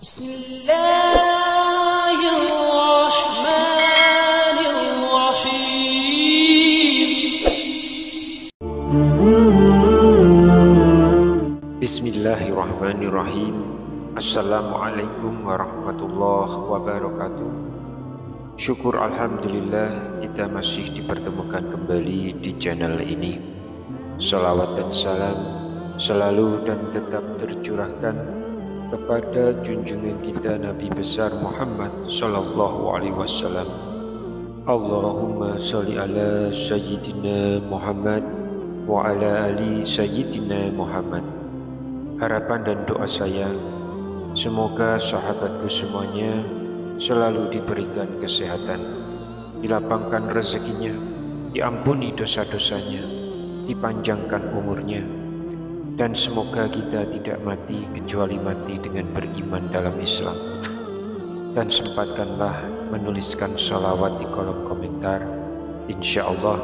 Bismillahirrahmanirrahim. Bismillahirrahmanirrahim. Assalamualaikum warahmatullahi wabarakatuh. Syukur alhamdulillah kita masih dipertemukan kembali di channel ini. Salawat dan salam selalu dan tetap tercurahkan kepada junjungan kita Nabi besar Muhammad sallallahu alaihi wasallam. Allahumma sholli ala sayyidina Muhammad wa ala ali sayyidina Muhammad. Harapan dan doa saya, semoga sahabatku semuanya selalu diberikan kesehatan, dilapangkan rezekinya, diampuni dosa-dosanya, dipanjangkan umurnya, dan semoga kita tidak mati kecuali mati dengan beriman dalam Islam. Dan sempatkanlah menuliskan sholawat di kolom komentar. Insya Allah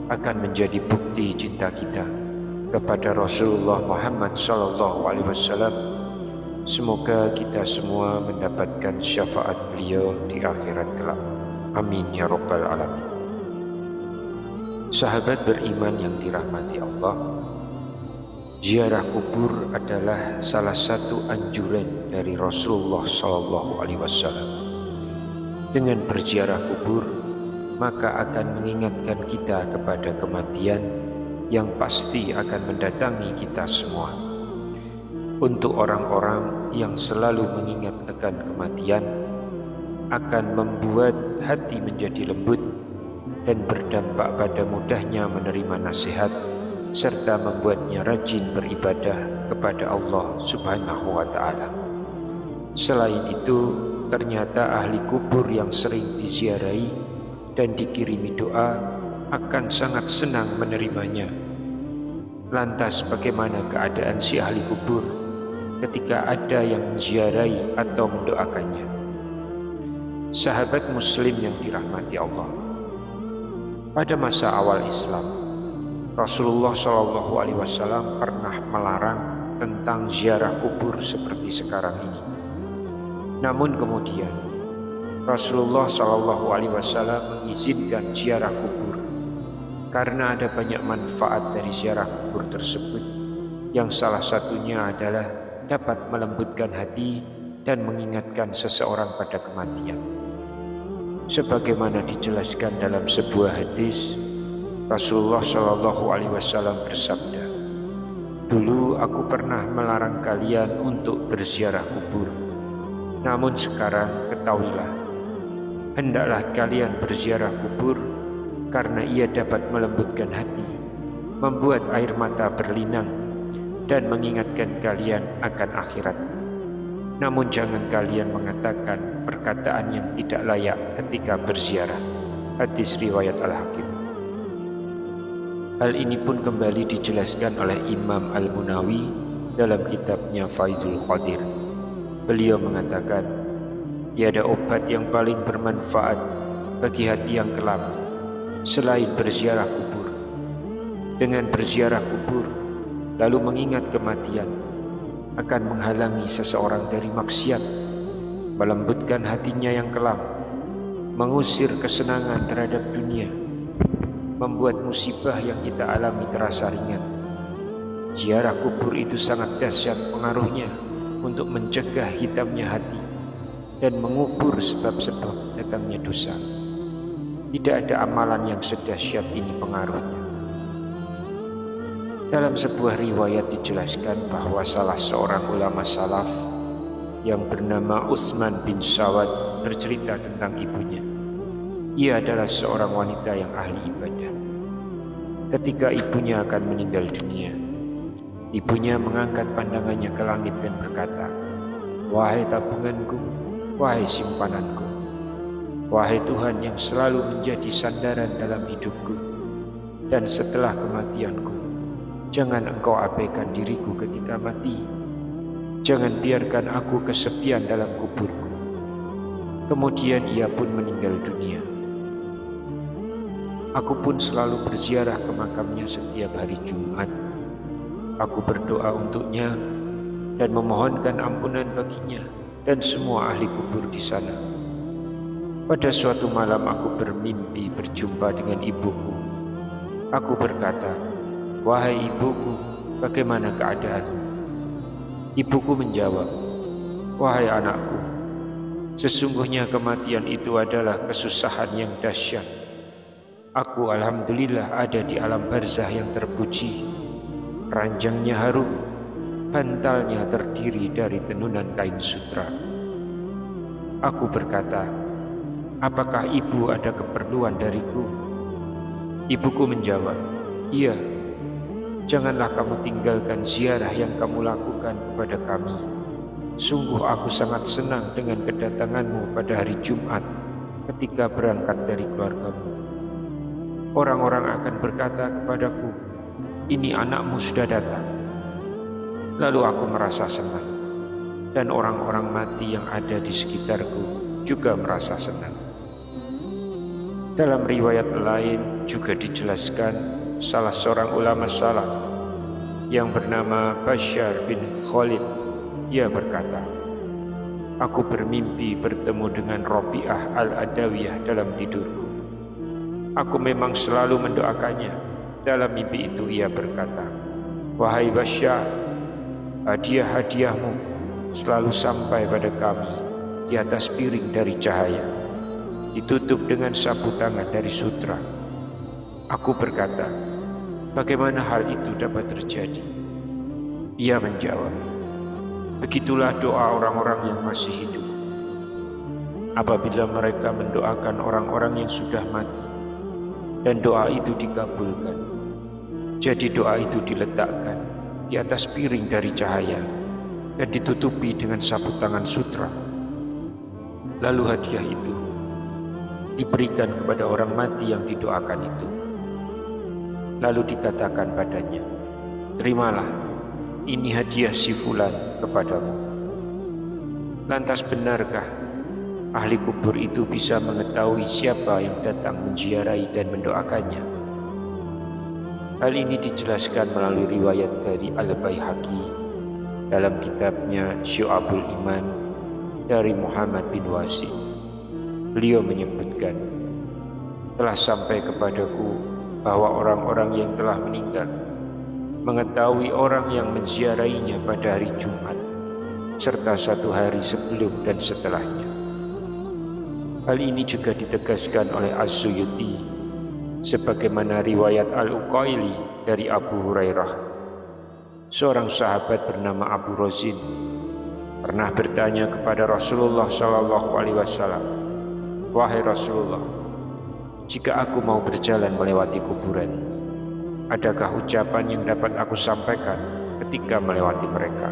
akan menjadi bukti cinta kita kepada Rasulullah Muhammad SAW. Semoga kita semua mendapatkan syafaat beliau di akhirat kelak. Amin ya rabbal alamin. Sahabat beriman yang dirahmati Allah, ziarah kubur adalah salah satu anjuran dari Rasulullah SAW. Dengan berziarah kubur, maka akan mengingatkan kita kepada kematian yang pasti akan mendatangi kita semua. Untuk orang-orang yang selalu mengingat akan kematian, akan membuat hati menjadi lembut dan berdampak pada mudahnya menerima nasihat, serta membuatnya rajin beribadah kepada Allah Subhanahu wa Ta'ala. Selain itu, ternyata ahli kubur yang sering diziarahi dan dikirimi doa akan sangat senang menerimanya. Lantas bagaimana keadaan si ahli kubur ketika ada yang menziarahi atau mendoakannya? Sahabat muslim yang dirahmati Allah, pada masa awal Islam, Rasulullah SAW pernah melarang tentang ziarah kubur seperti sekarang ini. Namun kemudian Rasulullah SAW mengizinkan ziarah kubur karena ada banyak manfaat dari ziarah kubur tersebut, yang salah satunya adalah dapat melembutkan hati dan mengingatkan seseorang pada kematian. Sebagaimana dijelaskan dalam sebuah hadis, Rasulullah SAW bersabda, "Dulu aku pernah melarang kalian untuk berziarah kubur. Namun sekarang ketahuilah, hendaklah kalian berziarah kubur karena ia dapat melembutkan hati, membuat air mata berlinang, dan mengingatkan kalian akan akhirat. Namun jangan kalian mengatakan perkataan yang tidak layak ketika berziarah." Hadis riwayat Al-Hakim. Hal ini pun kembali dijelaskan oleh Imam Al-Munawi dalam kitabnya Faidul Qadir. Beliau mengatakan, tiada obat yang paling bermanfaat bagi hati yang kelam selain berziarah kubur. Dengan berziarah kubur lalu mengingat kematian akan menghalangi seseorang dari maksiat, melembutkan hatinya yang kelam, mengusir kesenangan terhadap dunia, membuat musibah yang kita alami terasa ringan. Ziarah kubur itu sangat dahsyat pengaruhnya untuk mencegah hitamnya hati dan mengubur sebab-sebab datangnya dosa. Tidak ada amalan yang sedahsyat ini pengaruhnya. Dalam sebuah riwayat dijelaskan bahwa salah seorang ulama salaf yang bernama Utsman bin Sawad bercerita tentang ibunya. Ia adalah seorang wanita yang ahli ibadah. Ketika ibunya akan meninggal dunia, ibunya mengangkat pandangannya ke langit dan berkata, "Wahai tabunganku, wahai simpananku, wahai Tuhan yang selalu menjadi sandaran dalam hidupku dan setelah kematianku, jangan engkau abaikan diriku ketika mati. Jangan biarkan aku kesepian dalam kuburku." Kemudian ia pun meninggal dunia. Aku pun selalu berziarah ke makamnya setiap hari Jumat. Aku berdoa untuknya dan memohonkan ampunan baginya dan semua ahli kubur di sana. Pada suatu malam aku bermimpi berjumpa dengan ibuku. Aku berkata, "Wahai ibuku, bagaimana keadaanmu?" Ibuku menjawab, "Wahai anakku, sesungguhnya kematian itu adalah kesusahan yang dahsyat. Aku alhamdulillah ada di alam barzah yang terpuji. Ranjangnya harum, bantalnya terdiri dari tenunan kain sutra." Aku berkata, "Apakah ibu ada keperluan dariku?" Ibuku menjawab, "Iya, janganlah kamu tinggalkan ziarah yang kamu lakukan kepada kami. Sungguh aku sangat senang dengan kedatanganmu pada hari Jumat ketika berangkat dari keluargamu. Orang-orang akan berkata kepadaku, 'Ini anakmu sudah datang.' Lalu aku merasa senang, dan orang-orang mati yang ada di sekitarku juga merasa senang." Dalam riwayat lain juga dijelaskan salah seorang ulama salaf yang bernama Bashar bin Khalid. Ia berkata, "Aku bermimpi bertemu dengan Rabi'ah al-Adawiyah dalam tidurku. Aku memang selalu mendoakannya. Dalam mimpi itu ia berkata, 'Wahai Bashar, hadiah-hadiahmu selalu sampai pada kami di atas piring dari cahaya, ditutup dengan sapu tangan dari sutra.' Aku berkata, 'Bagaimana hal itu dapat terjadi?' Ia menjawab, 'Begitulah doa orang-orang yang masih hidup. Apabila mereka mendoakan orang-orang yang sudah mati, dan doa itu dikabulkan, jadi doa itu diletakkan di atas piring dari cahaya dan ditutupi dengan sapu tangan sutra. Lalu hadiah itu diberikan kepada orang mati yang didoakan itu. Lalu dikatakan padanya, 'Terimalah, ini hadiah si fulan kepadamu.' Lantas benarkah ahli kubur itu bisa mengetahui siapa yang datang menziarahi dan mendoakannya?" Hal ini dijelaskan melalui riwayat dari Al-Baihaqi dalam kitabnya Syu'abul Iman dari Muhammad bin Wasi. Beliau menyebutkan, "Telah sampai kepadaku bahwa orang-orang yang telah meninggal mengetahui orang yang menziarahinya pada hari Jumat serta satu hari sebelum dan setelahnya." Hal ini juga ditegaskan oleh As-Suyuti sebagaimana riwayat Al-Uqaili dari Abu Hurairah. Seorang sahabat bernama Abu Rozin pernah bertanya kepada Rasulullah SAW, "Wahai Rasulullah, jika aku mau berjalan melewati kuburan, adakah ucapan yang dapat aku sampaikan ketika melewati mereka?"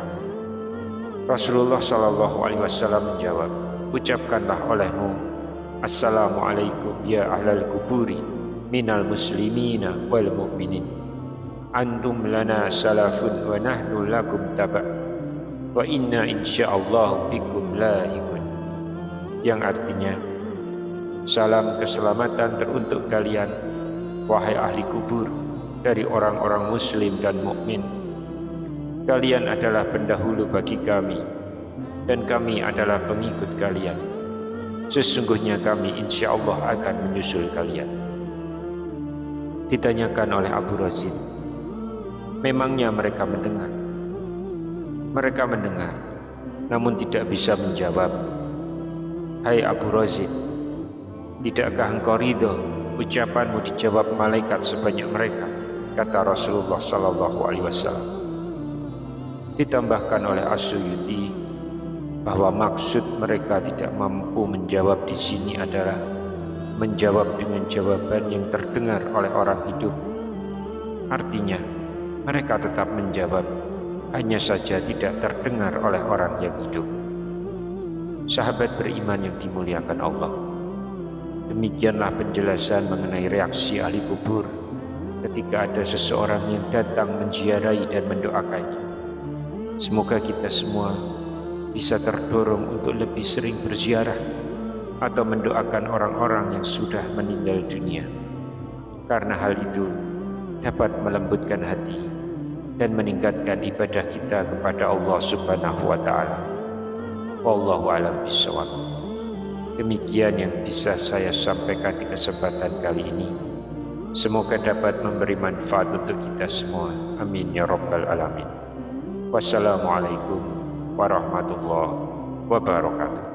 Rasulullah SAW menjawab, "Ucapkanlah olehmu, Assalamualaikum ya ahlal kuburi minal muslimina wal mu'minin. Antum lana salafun wa nahnu lakum taba' wa inna insyaallahu bikum lahikun." Yang artinya, salam keselamatan teruntuk kalian, wahai ahli kubur, dari orang-orang muslim dan mukmin. Kalian adalah pendahulu bagi kami, dan kami adalah pengikut kalian. Sesungguhnya kami insya Allah akan menyusul kalian. Ditanyakan oleh Abu Rozin, memangnya mereka mendengar? Mereka mendengar, namun tidak bisa menjawab. "Hai Abu Rozin, tidakkah engkau ridho ucapanmu dijawab malaikat sebanyak mereka?" kata Rasulullah SAW. Ditambahkan oleh As-Suyuti bahwa maksud mereka tidak mampu menjawab di sini adalah menjawab dengan jawaban yang terdengar oleh orang hidup. Artinya, mereka tetap menjawab, hanya saja tidak terdengar oleh orang yang hidup. Sahabat beriman yang dimuliakan Allah, demikianlah penjelasan mengenai reaksi ahli kubur ketika ada seseorang yang datang menziarahi dan mendoakannya. Semoga kita semua bisa terdorong untuk lebih sering berziarah atau mendoakan orang-orang yang sudah meninggal dunia, karena hal itu dapat melembutkan hati dan meningkatkan ibadah kita kepada Allah Subhanahu wa Ta'ala. Wallahu a'lam bishawab. Demikian yang bisa saya sampaikan di kesempatan kali ini. Semoga dapat memberi manfaat untuk kita semua. Amin ya rabbal alamin. Wassalamualaikum warahmatullahi wabarakatuh.